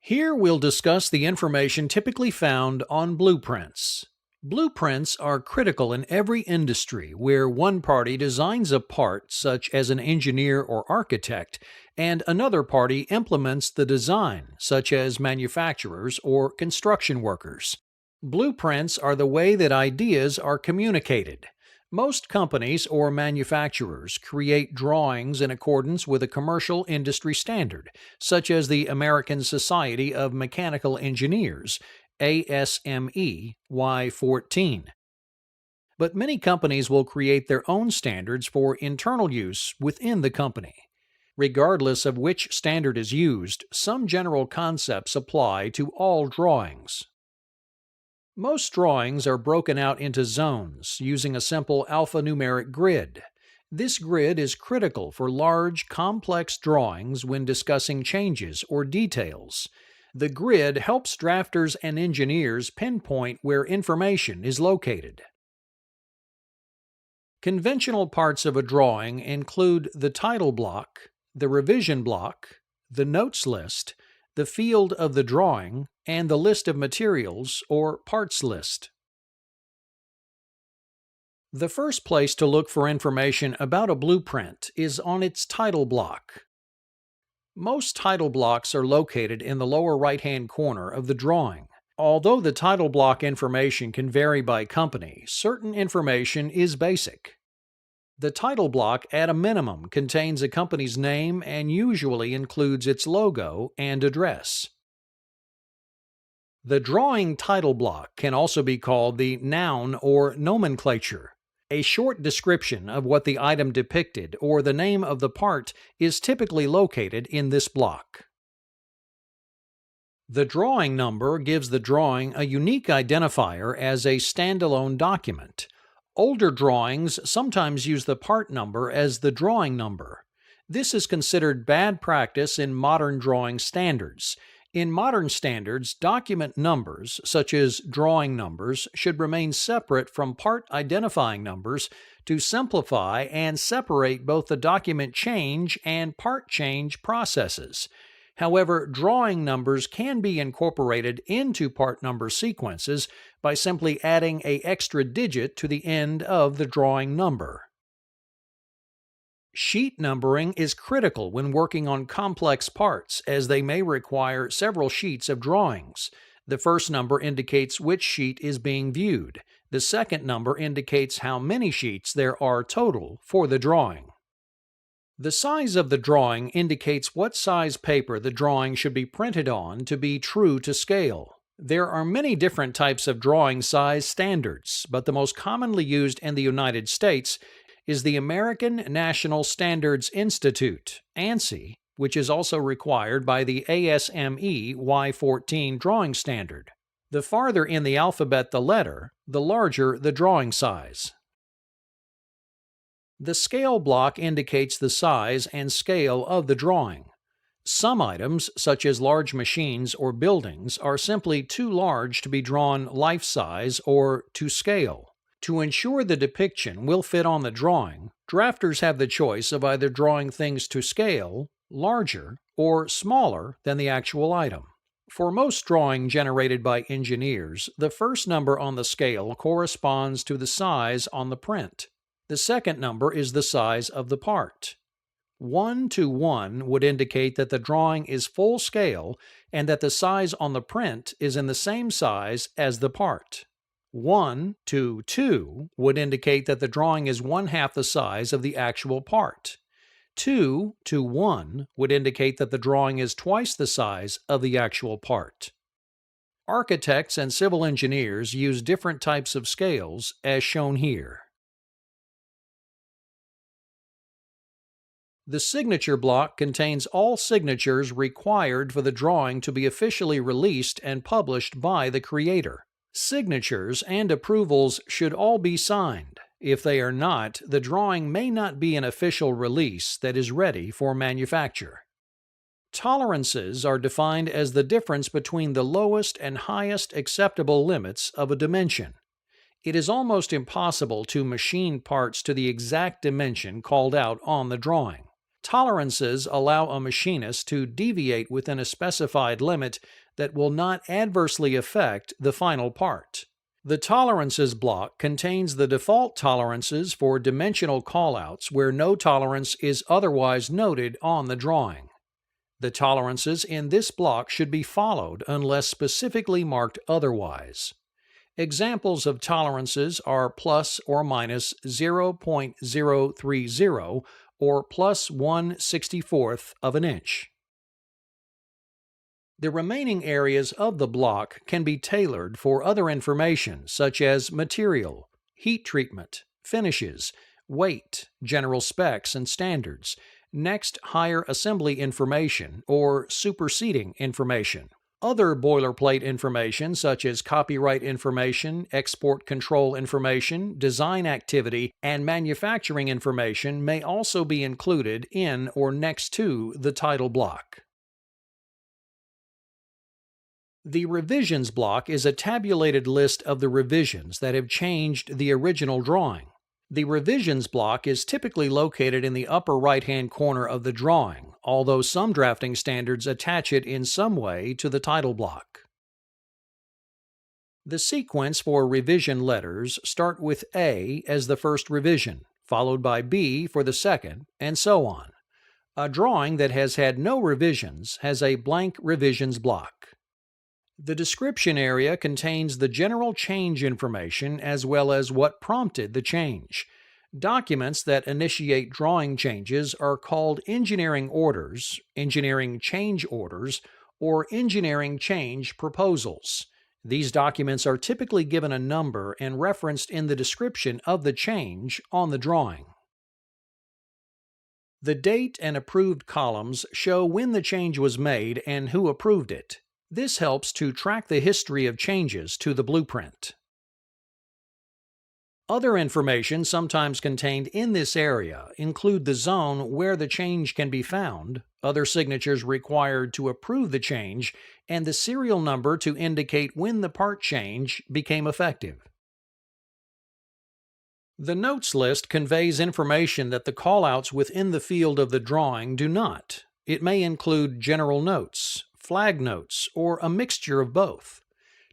Here we'll discuss the information typically found on blueprints. Blueprints are critical in every industry where one party designs a part, such as an engineer or architect, and another party implements the design, such as manufacturers or construction workers. Blueprints are the way that ideas are communicated. Most companies or manufacturers create drawings in accordance with a commercial industry standard, such as the American Society of Mechanical Engineers, ASME Y14. But many companies will create their own standards for internal use within the company. Regardless of which standard is used, some general concepts apply to all drawings. Most drawings are broken out into zones using a simple alphanumeric grid. This grid is critical for large, complex drawings when discussing changes or details. The grid helps drafters and engineers pinpoint where information is located. Conventional parts of a drawing include the title block, the revision block, the notes list, the field of the drawing, and the list of materials or parts list. The first place to look for information about a blueprint is on its title block. Most title blocks are located in the lower right-hand corner of the drawing. Although the title block information can vary by company, certain information is basic. The title block, at a minimum, contains a company's name and usually includes its logo and address. The drawing title block can also be called the noun or nomenclature. A short description of what the item depicted or the name of the part is typically located in this block. The drawing number gives the drawing a unique identifier as a standalone document. Older drawings sometimes use the part number as the drawing number. This is considered bad practice in modern drawing standards. In modern standards, document numbers, such as drawing numbers, should remain separate from part identifying numbers to simplify and separate both the document change and part change processes. However, drawing numbers can be incorporated into part number sequences by simply adding an extra digit to the end of the drawing number. Sheet numbering is critical when working on complex parts, as they may require several sheets of drawings. The first number indicates which sheet is being viewed. The second number indicates how many sheets there are total for the drawing. The size of the drawing indicates what size paper the drawing should be printed on to be true to scale. There are many different types of drawing size standards, but the most commonly used in the United States is the American National Standards Institute, ANSI, which is also required by the ASME Y14 drawing standard. The farther in the alphabet the letter, the larger the drawing size. The scale block indicates the size and scale of the drawing. Some items, such as large machines or buildings, are simply too large to be drawn life-size or to scale. To ensure the depiction will fit on the drawing, drafters have the choice of either drawing things to scale, larger, or smaller than the actual item. For most drawing generated by engineers, the first number on the scale corresponds to the size on the print. The second number is the size of the part. 1:1 would indicate that the drawing is full scale and that the size on the print is in the same size as the part. 1:2 would indicate that the drawing is 1/2 the size of the actual part. 2:1 would indicate that the drawing is twice the size of the actual part. Architects and civil engineers use different types of scales, as shown here. The signature block contains all signatures required for the drawing to be officially released and published by the creator. Signatures and approvals should all be signed. If they are not, the drawing may not be an official release that is ready for manufacture. Tolerances are defined as the difference between the lowest and highest acceptable limits of a dimension. It is almost impossible to machine parts to the exact dimension called out on the drawing. Tolerances allow a machinist to deviate within a specified limit that will not adversely affect the final part. The tolerances block contains the default tolerances for dimensional callouts where no tolerance is otherwise noted on the drawing. The tolerances in this block should be followed unless specifically marked otherwise. Examples of tolerances are plus or minus 0.030 or plus 1/64 of an inch. The remaining areas of the block can be tailored for other information such as material, heat treatment, finishes, weight, general specs and standards, next higher assembly information, or superseding information. Other boilerplate information such as copyright information, export control information, design activity, and manufacturing information may also be included in or next to the title block. The revisions block is a tabulated list of the revisions that have changed the original drawing. The revisions block is typically located in the upper right-hand corner of the drawing, although some drafting standards attach it in some way to the title block. The sequence for revision letters start with A as the first revision, followed by B for the second, and so on. A drawing that has had no revisions has a blank revisions block. The description area contains the general change information as well as what prompted the change. Documents that initiate drawing changes are called engineering orders, engineering change orders, or engineering change proposals. These documents are typically given a number and referenced in the description of the change on the drawing. The date and approved columns show when the change was made and who approved it. This helps to track the history of changes to the blueprint. Other information sometimes contained in this area include the zone where the change can be found, other signatures required to approve the change, and the serial number to indicate when the part change became effective. The notes list conveys information that the callouts within the field of the drawing do not. It may include general notes, flag notes, or a mixture of both.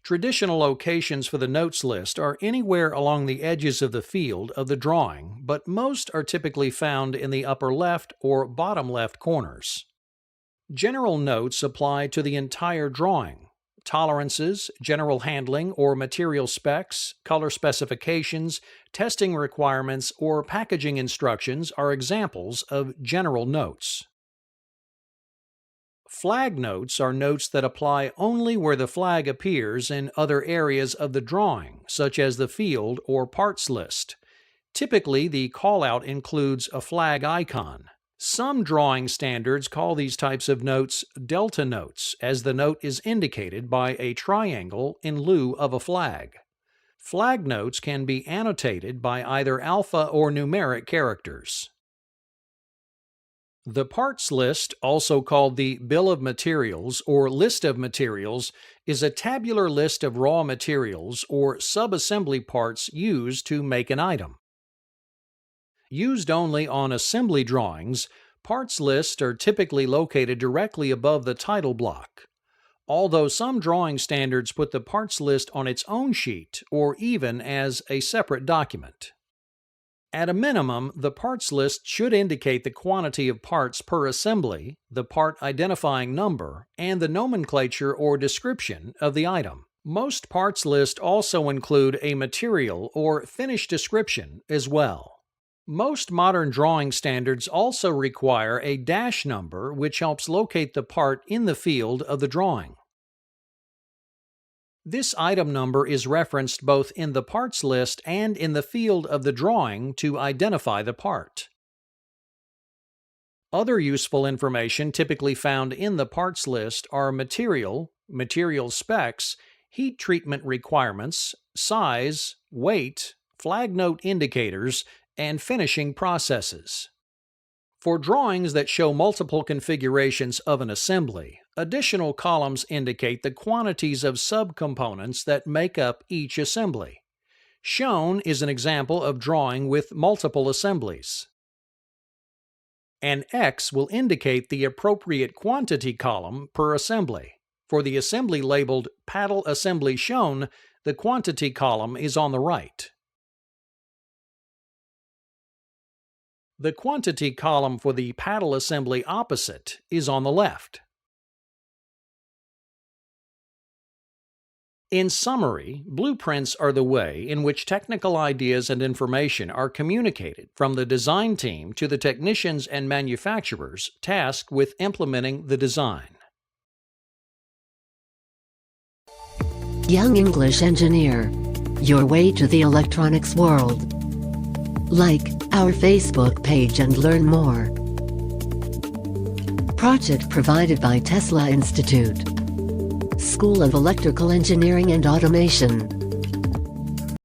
Traditional locations for the notes list are anywhere along the edges of the field of the drawing, but most are typically found in the upper left or bottom left corners. General notes apply to the entire drawing. Tolerances, general handling or material specs, color specifications, testing requirements, or packaging instructions are examples of general notes. Flag notes are notes that apply only where the flag appears in other areas of the drawing, such as the field or parts list. Typically, the callout includes a flag icon. Some drawing standards call these types of notes delta notes, as the note is indicated by a triangle in lieu of a flag. Flag notes can be annotated by either alpha or numeric characters. The parts list, also called the bill of materials or list of materials, is a tabular list of raw materials or sub-assembly parts used to make an item. Used only on assembly drawings, parts lists are typically located directly above the title block. Although some drawing standards put the parts list on its own sheet or even as a separate document. At a minimum, the parts list should indicate the quantity of parts per assembly, the part identifying number, and the nomenclature or description of the item. Most parts lists also include a material or finish description as well. Most modern drawing standards also require a dash number which helps locate the part in the field of the drawing. This item number is referenced both in the parts list and in the field of the drawing to identify the part. Other useful information typically found in the parts list are material, material specs, heat treatment requirements, size, weight, flag note indicators, and finishing processes. For drawings that show multiple configurations of an assembly, additional columns indicate the quantities of subcomponents that make up each assembly. Shown is an example of drawing with multiple assemblies. An X will indicate the appropriate quantity column per assembly. For the assembly labeled Paddle Assembly Shown, the quantity column is on the right. The quantity column for the paddle assembly opposite is on the left. In summary, blueprints are the way in which technical ideas and information are communicated from the design team to the technicians and manufacturers tasked with implementing the design. Young English Engineer. Your way to the electronics world. Like our Facebook page and learn more. Project provided by Tesla Institute. School of Electrical Engineering and Automation.